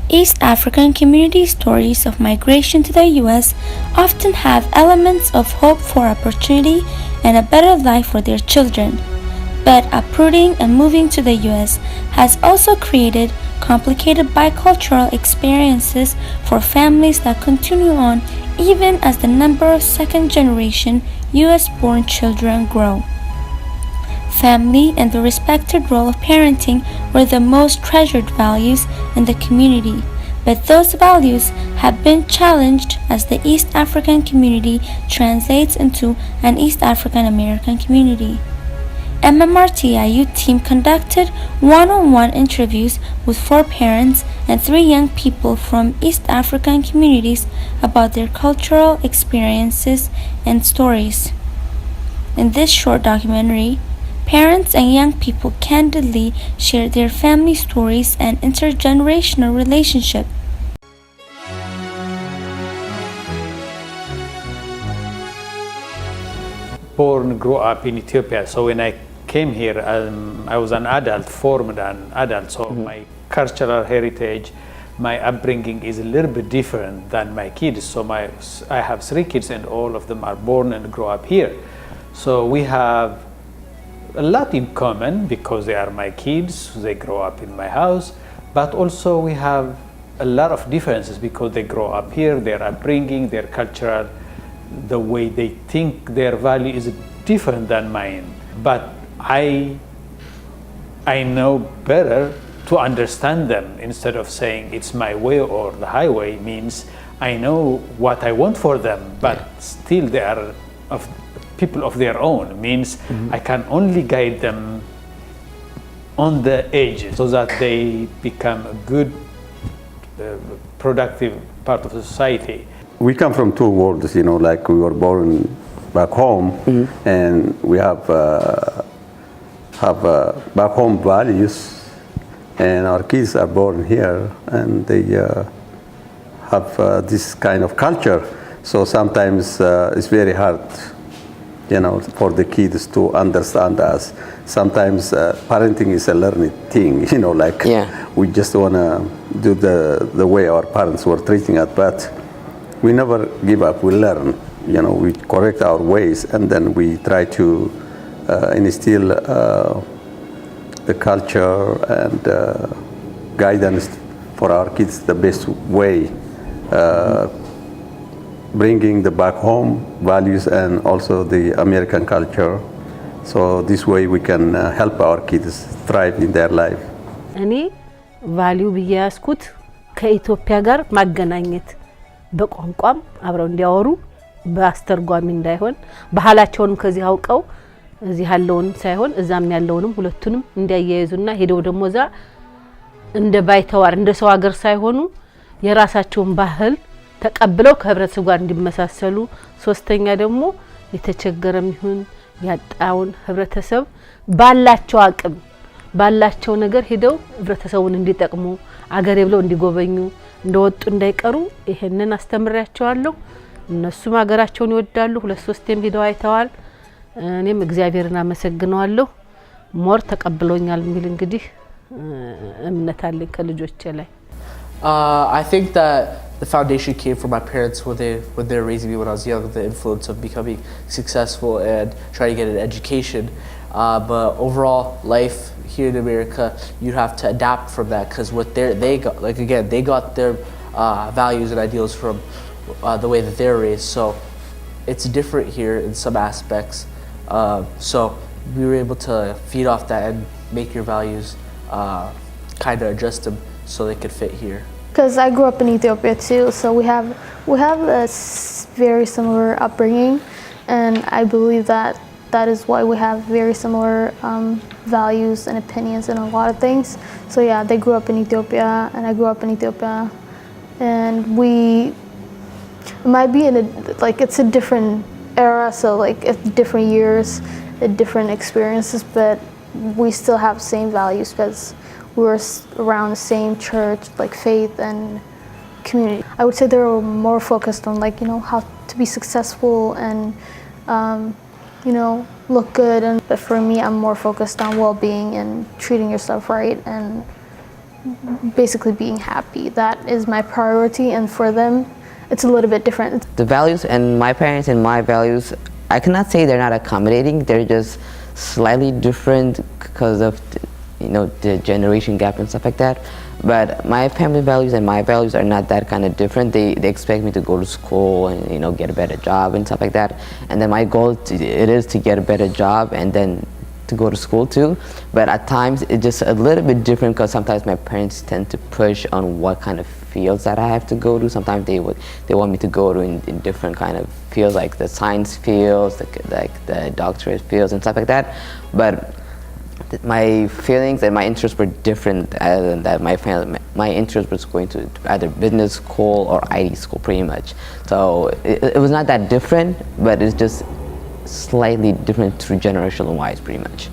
East African community stories of migration to the U.S. often have elements of hope for opportunity and a better life for their children. But uprooting and moving to the U.S. has also created complicated bicultural experiences for families that continue on even as the number of second-generation U.S.-born children grow. Family and the respected role of parenting were the most treasured values in the community, but those values have been challenged as the East African community translates into an East African American community. MMRTI youth team conducted one-on-one interviews with 4 parents and 3 young people from East African communities about their cultural experiences and stories. In this short documentary, parents and young people candidly share their family stories and intergenerational relationship. Born, grew up in Ethiopia, so when I came here, I was an adult, formed an adult, so my cultural heritage, my upbringing is a little bit different than my kids. So I have 3 kids and all of them are born and grow up here. So we have a lot in common because they are my kids, they grow up in my house, but also we have a lot of differences because they grow up here, their upbringing, their cultural, the way they think, their value is different than mine. But I know better to understand them instead of saying it's my way or the highway. Means I know what I want for them, but still they are of people of their own. Means I can only guide them on the edges so that they become a good, productive part of the society. We come from 2 worlds, like we were born back home, and we have back home values, and our kids are born here, and they have this kind of culture. So sometimes it's very hard, for the kids to understand us. Sometimes parenting is a learning thing, we just want to do the way our parents were treating us, but we never give up. We learn, we correct our ways, and then we try to instill the culture and guidance for our kids the best way, bringing the back home values and also the American culture. So this way we can help our kids thrive in their life. እኔ ቫልዩ ብያስኩት ከኢትዮጵያ ጋር ማገናኘት በቋንቋም አብረው እንዲያወሩ በአስተርጓሚ እንዳይሆን ባህላቸውንም ከዚህ አውቀው እዚህ ያለውን ሳይሆን እዛም ያለውንም ሁለቱንም እንዲያያይዙና ሄደው ደሞዛ እንደ ባይተዋር እንደ ሰው ሀገር ሳይሆኑ የራሳቸውን ባህል ተቀብለው ከህብረተሰቡ ጋር እንዲመሳሰሉ፣ ሶስተኛ ደግሞ የተቸገረም ይሁን ያጣውን ህብረተሰብ ባላቸው አቅም ባላቸው ነገር ሄደው ህብረተሰቡን እንዲጠቅሙ አገሬ ብለው እንዲጎበኙ እንደወጡ እንዳይቀሩ ይሄንን አስተምራቸዋለሁ። እነሱም ሀገራቸውን ይወዳሉ። 2-3ም ሄደው አይተዋል። እኔም እግዚአብሔርን አመሰግናለሁ ሞር ተቀብሎኛል የሚል እንግዲህ እምነት አለኝ ከልጆቼ ላይ። I think that the foundation came from my parents when they were raising me when I was young, the influence of becoming successful and trying to get an education. But overall life here in America, you have to adapt from that, because what they got, like again, they got their values and ideals from the way that they're raised. So it's different here in some aspects. So we were able to feed off that and make your values kind of adjust them so they could fit here. Because I grew up in Ethiopia too, so we have a very similar upbringing, and I believe that is why we have very similar values and opinions in a lot of things. So yeah, they grew up in Ethiopia, and I grew up in Ethiopia, and we might be in it's a different era, so like it's different years, different experiences, but we still have the same values because we were around the same church, like faith and community. I would say they were more focused on how to be successful and look good. But for me, I'm more focused on well-being and treating yourself right and basically being happy. That is my priority, and for them, it's a little bit different. The values and my parents and my values, I cannot say they're not accommodating. They're just slightly different because of the generation gap and stuff like that. But my family values and my values are not that kind of different. They expect me to go to school and get a better job and stuff like that. And then my goal it is to get a better job and then to go to school too. But at times it's just a little bit different because sometimes my parents tend to push on what kind of fields that I have to go to. Sometimes they want me to go to in different kind of fields, like the science fields, like the doctorate fields and stuff like that. But my feelings and my interests were different. Than that, my interest was going to either business school or IT school, pretty much. So it was not that different, but it's just slightly different through generational wise, pretty much.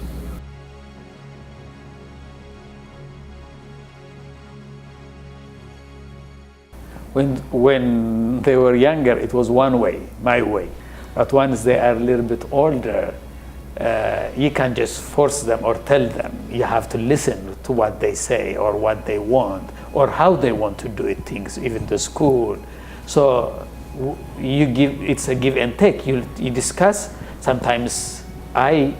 When they were younger, it was one way, my way. But once they are a little bit older, you can't just force them or tell them. You have to listen to what they say or what they want or how they want to do it, things, even the school. So it's a give and take. You discuss. Sometimes I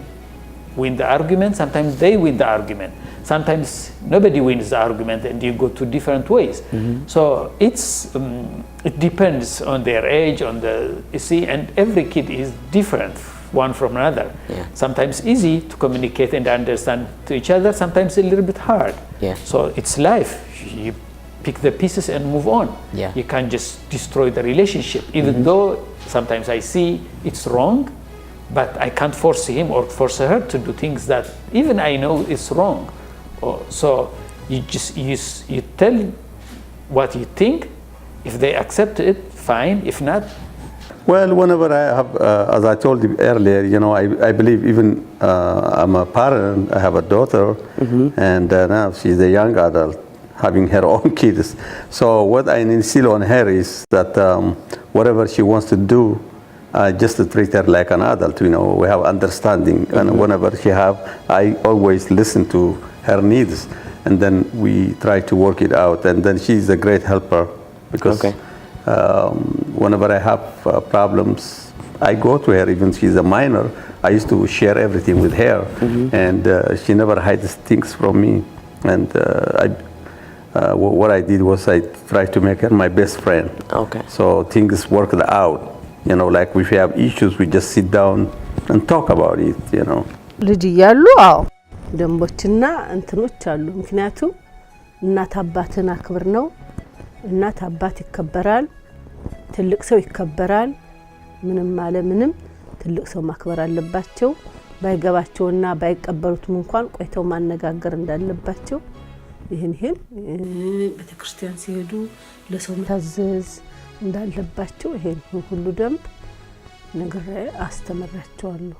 win the argument, sometimes they win the argument. Sometimes nobody wins the argument and you go to different ways. Mm-hmm. So it depends on their age, and every kid is different one from another. Yeah. Sometimes easy to communicate and understand to each other, sometimes a little bit hard. Yeah. So it's life. You pick the pieces and move on. Yeah. You can't just destroy the relationship, even though sometimes I see it's wrong, but I can't force him or force her to do things that even I know is wrong. So you tell what you think. If they accept it, fine. If not, well, whenever I have, as I told you earlier, I believe even I'm a parent. I have a daughter, and now she's a young adult, having her own kids. So what I instill on her is that whatever she wants to do, just to treat her like an adult. We have understanding, and whenever I always listen to her needs, and then we try to work it out. And then she's a great helper because whenever I have problems, I go to her. Even she's a minor, I used to share everything with her, and she never hides things from me. And what I did was I tried to make her my best friend. Okay. So things worked out. Like if we have issues, we just sit down and talk about it. ልጅ እያሉ አዎ ደንቦችና እንትኖች አሉ። ምክንያቱም እናት አባትን አክብር ነው። እናት አባት ይከበራል፣ ትልቅ ሰው ይከበራል። ምንም አለ ምንም ትልቅ ሰው ማክበር አለባቸው። ባይገባቸውና ባይቀበሉትም እንኳን ቆይተው ማነጋገር እንዳለባቸው ይሄን ቤተክርስቲያን ሲሄዱ ለሰው ታዘዝ እንዳለባቸው ይሄን ሁሉ ደንብ ነገር አስተምራቸዋለሁ።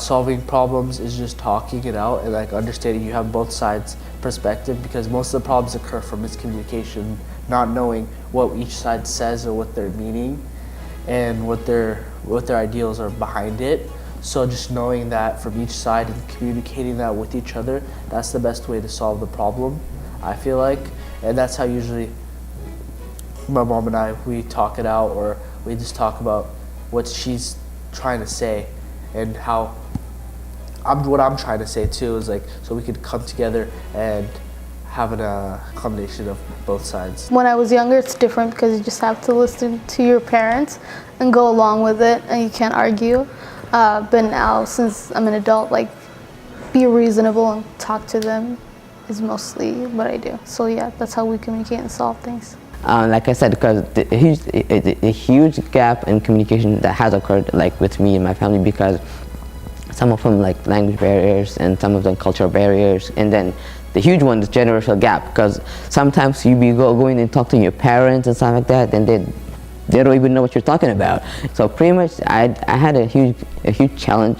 Solving problems is just talking it out and understanding you have both sides' perspective, because most of the problems occur from miscommunication, not knowing what each side says or what they're meaning and what their ideals are behind it. So just knowing that from each side and communicating that with each other, that's the best way to solve the problem, I feel like. And that's how usually my mom and I, we talk it out, or we just talk about what she's trying to say and what I'm trying to say too, is so we could come together and have a combination of both sides. When I was younger, it's different because you just have to listen to your parents and go along with it, and you can't argue. But now, since I'm an adult, be reasonable and talk to them is mostly what I do. So yeah, that's how we communicate and solve things. Like I said, because a huge gap in communication that has occurred with me and my family, because some of them language barriers and some of them cultural barriers, and then the huge one is generational gap, because sometimes you be going and talk to your parents and stuff like that, and they don't even know what you're talking about. So pretty much I had a huge challenge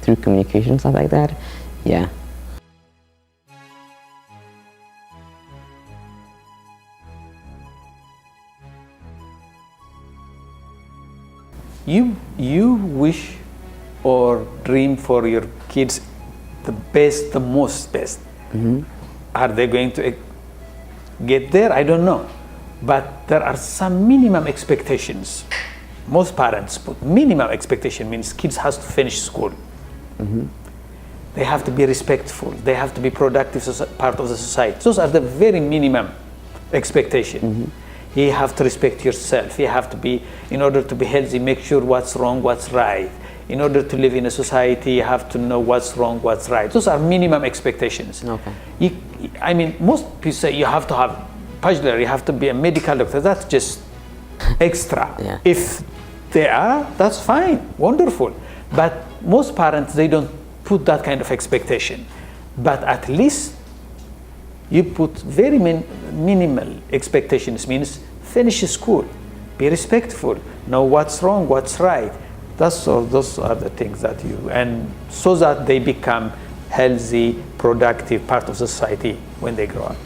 through communication, stuff like that. Yeah. You wish or dream for your kids the best, the most best. Are they going to get there, I don't know. But there are some minimum expectations. Most parents put minimum expectation means kids has to finish school. They have to be respectful. They have to be productive part of the society. Those are the very minimum expectation. You have to respect yourself. You have to be, in order to be healthy, make sure what's wrong, what's right. In order to live in a society, you have to know what's wrong, what's right. Those are minimum expectations. Okay. I mean, most people say you have to have bachelor, you have to be a medical doctor. That's just extra. Yeah. If they are, that's fine, wonderful. But most parents, they don't put that kind of expectation. But at least you put very minimal expectations, means finish school, be respectful, know what's wrong, what's right. Those are the things that and so that they become healthy, productive part of society when they grow up.